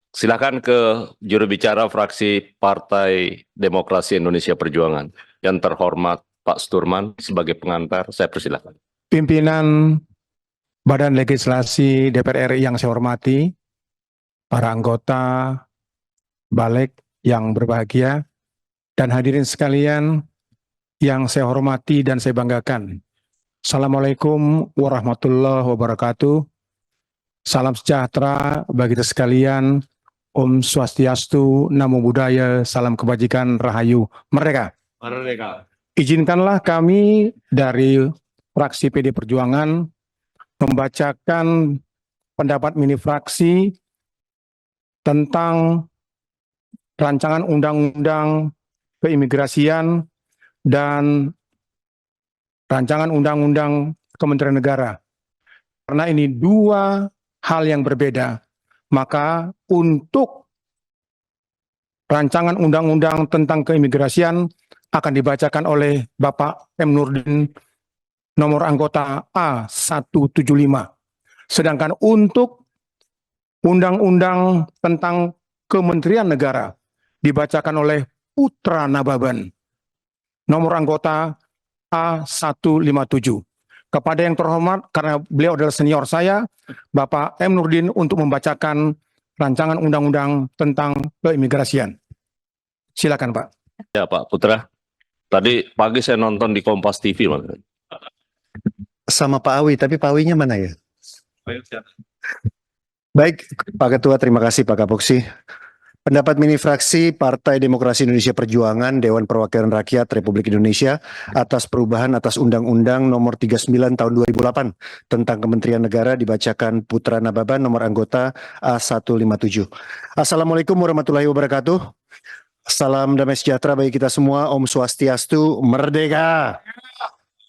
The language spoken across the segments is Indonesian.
Silakan ke juru bicara fraksi Partai Demokrasi Indonesia Perjuangan. Yang terhormat Pak Sturman sebagai pengantar, saya persilakan. Pimpinan Badan Legislasi DPR RI yang saya hormati, para anggota Balik yang berbahagia, dan hadirin sekalian yang saya hormati dan saya banggakan. Assalamualaikum warahmatullahi wabarakatuh. Salam sejahtera bagi kita sekalian. Om Swastiastu, Namo Buddhaya, salam kebajikan, Rahayu, Merdeka. Merdeka. Izinkanlah kami dari fraksi PD Perjuangan membacakan pendapat mini fraksi tentang rancangan undang-undang keimigrasian dan rancangan undang-undang Kementerian Negara. Karena ini dua hal yang berbeda, maka untuk rancangan undang-undang tentang keimigrasian akan dibacakan oleh Bapak M. Nurdin, nomor anggota A175. Sedangkan untuk undang-undang tentang Kementerian Negara dibacakan oleh Putra Nababan, nomor anggota A157. Kepada yang terhormat, karena beliau adalah senior saya, Bapak M. Nurdin untuk membacakan rancangan undang-undang tentang keimigrasian. Silakan, Pak. Ya, Pak Putra. Tadi pagi saya nonton di Kompas TV, Mas. Sama Pak Awi, tapi Pak Awinya mana ya? Baik, Pak Ketua, terima kasih Pak Kapoksi. Pendapat mini fraksi Partai Demokrasi Indonesia Perjuangan Dewan Perwakilan Rakyat Republik Indonesia atas perubahan atas Undang-Undang Nomor 39 Tahun 2008 tentang Kementerian Negara dibacakan Putra Nababan nomor anggota A157. Assalamualaikum warahmatullahi wabarakatuh. Salam damai sejahtera bagi kita semua. Om Swastiastu, Merdeka.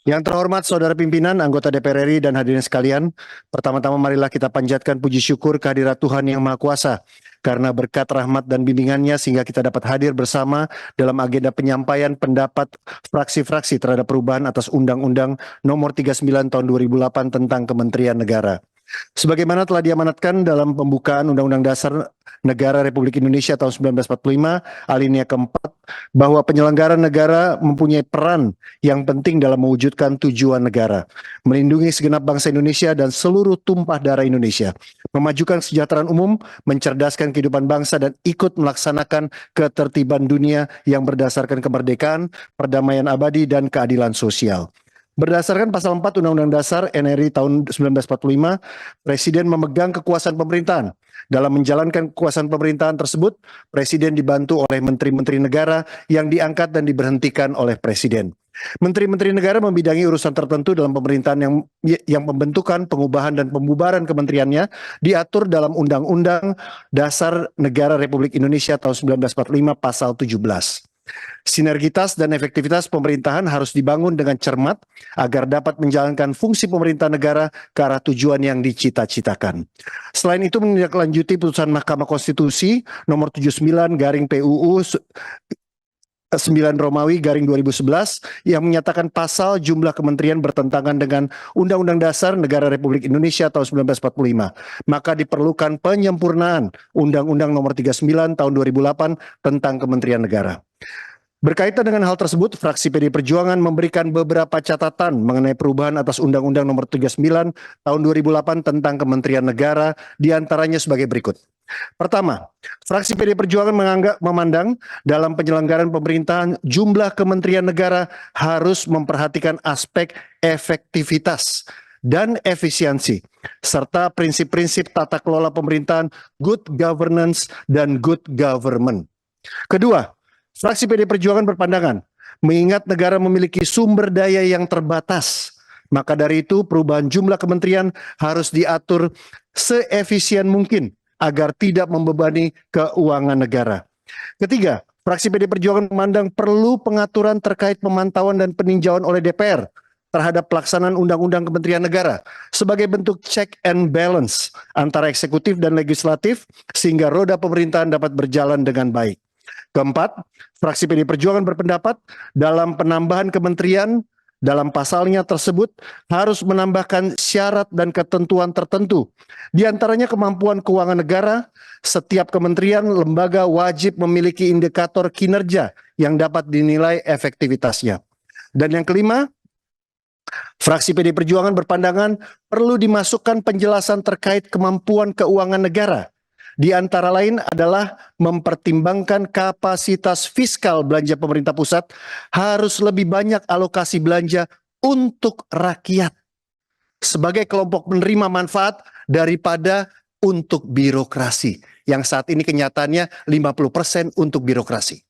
Yang terhormat saudara pimpinan, anggota DPR RI dan hadirin sekalian, pertama-tama marilah kita panjatkan puji syukur kehadirat Tuhan Yang Maha Kuasa, karena berkat rahmat dan bimbingannya sehingga kita dapat hadir bersama dalam agenda penyampaian pendapat fraksi-fraksi terhadap perubahan atas Undang-Undang Nomor 39 Tahun 2008 tentang Kementerian Negara. Sebagaimana telah diamanatkan dalam pembukaan Undang-Undang Dasar Negara Republik Indonesia tahun 1945, alinea keempat, bahwa penyelenggara negara mempunyai peran yang penting dalam mewujudkan tujuan negara, melindungi segenap bangsa Indonesia dan seluruh tumpah darah Indonesia, memajukan kesejahteraan umum, mencerdaskan kehidupan bangsa, dan ikut melaksanakan ketertiban dunia yang berdasarkan kemerdekaan, perdamaian abadi, dan keadilan sosial. Berdasarkan pasal 4 Undang-Undang Dasar NRI tahun 1945, Presiden memegang kekuasaan pemerintahan. Dalam menjalankan kekuasaan pemerintahan tersebut, Presiden dibantu oleh menteri-menteri negara yang diangkat dan diberhentikan oleh Presiden. Menteri-menteri negara membidangi urusan tertentu dalam pemerintahan yang pembentukan, pengubahan, dan pembubaran kementeriannya diatur dalam Undang-Undang Dasar Negara Republik Indonesia tahun 1945 pasal 17. Sinergitas dan efektivitas pemerintahan harus dibangun dengan cermat agar dapat menjalankan fungsi pemerintah negara ke arah tujuan yang dicita-citakan. Selain itu, menindaklanjuti putusan Mahkamah Konstitusi nomor 79 garing PUU 9 Romawi garing 2011 yang menyatakan pasal jumlah kementerian bertentangan dengan Undang-Undang Dasar Negara Republik Indonesia tahun 1945. Maka diperlukan penyempurnaan Undang-Undang Nomor 39 tahun 2008 tentang Kementerian Negara. Berkaitan dengan hal tersebut, fraksi PD Perjuangan memberikan beberapa catatan mengenai perubahan atas Undang-Undang Nomor 39 tahun 2008 tentang Kementerian Negara, diantaranya sebagai berikut. Pertama, fraksi PD Perjuangan memandang dalam penyelenggaraan pemerintahan jumlah kementerian negara harus memperhatikan aspek efektivitas dan efisiensi, serta prinsip-prinsip tata kelola pemerintahan, good governance, dan good government. Kedua, fraksi PD Perjuangan berpandangan, mengingat negara memiliki sumber daya yang terbatas, maka dari itu perubahan jumlah kementerian harus diatur seefisien mungkin agar tidak membebani keuangan negara. Ketiga, fraksi PD Perjuangan memandang perlu pengaturan terkait pemantauan dan peninjauan oleh DPR terhadap pelaksanaan Undang-Undang Kementerian Negara sebagai bentuk check and balance antara eksekutif dan legislatif sehingga roda pemerintahan dapat berjalan dengan baik. Keempat, fraksi PD Perjuangan berpendapat dalam penambahan kementerian dalam pasalnya tersebut harus menambahkan syarat dan ketentuan tertentu. Di antaranya kemampuan keuangan negara, setiap kementerian lembaga wajib memiliki indikator kinerja yang dapat dinilai efektivitasnya. Dan yang kelima, fraksi PD Perjuangan berpandangan perlu dimasukkan penjelasan terkait kemampuan keuangan negara. Di antara lain adalah mempertimbangkan kapasitas fiskal belanja pemerintah pusat harus lebih banyak alokasi belanja untuk rakyat sebagai kelompok penerima manfaat daripada untuk birokrasi. Yang saat ini kenyataannya 50% untuk birokrasi.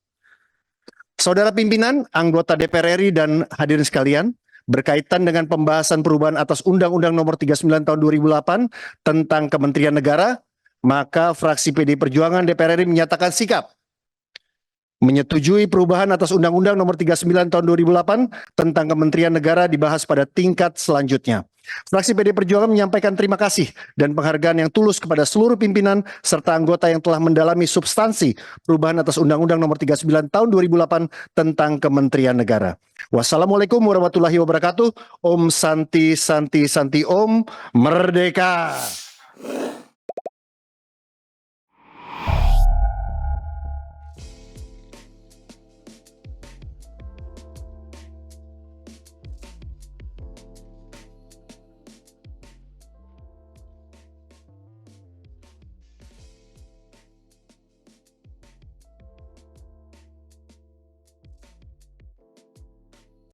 Saudara pimpinan, anggota DPR RI dan hadirin sekalian, berkaitan dengan pembahasan perubahan atas Undang-Undang Nomor 39 Tahun 2008 tentang Kementerian Negara, maka fraksi PD Perjuangan DPR RI menyatakan sikap menyetujui perubahan atas Undang-Undang Nomor 39 Tahun 2008 tentang Kementerian Negara dibahas pada tingkat selanjutnya. Fraksi PD Perjuangan menyampaikan terima kasih dan penghargaan yang tulus kepada seluruh pimpinan serta anggota yang telah mendalami substansi perubahan atas Undang-Undang Nomor 39 Tahun 2008 tentang Kementerian Negara. Wassalamualaikum warahmatullahi wabarakatuh. Om Santi Santi Santi Om. Merdeka.